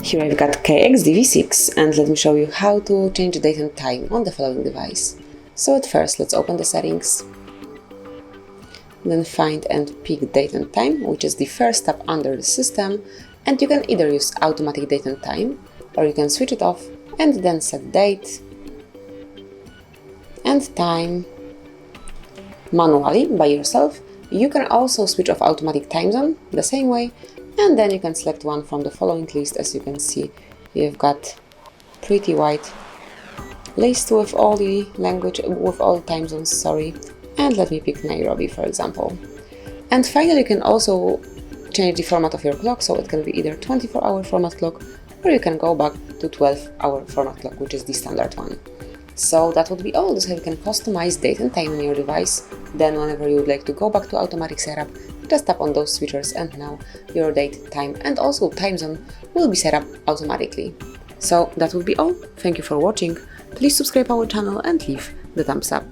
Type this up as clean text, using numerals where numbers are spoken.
Here I've got KENXINDA V6 and let me show you how to change the date and time on the following device. So at first let's open the settings, then find and pick date and time, which is the first tab under the system, and you can either use automatic date and time or you can switch it off and then set date and time manually by yourself. You can also switch off automatic time zone the same way, and then you can select one from the following list. As you can see, you've got pretty wide list with all the time zones, sorry. And let me pick Nairobi, for example. And finally, you can also change the format of your clock, so it can be either 24-hour format clock or you can go back to 12-hour format clock, which is the standard one. So that would be all. So you can customize date and time on your device. Then whenever you would like to go back to automatic setup, just tap on those switchers and now your date, time and also time zone will be set up automatically. So that would be all. Thank you for watching. Please subscribe our channel and leave the thumbs up.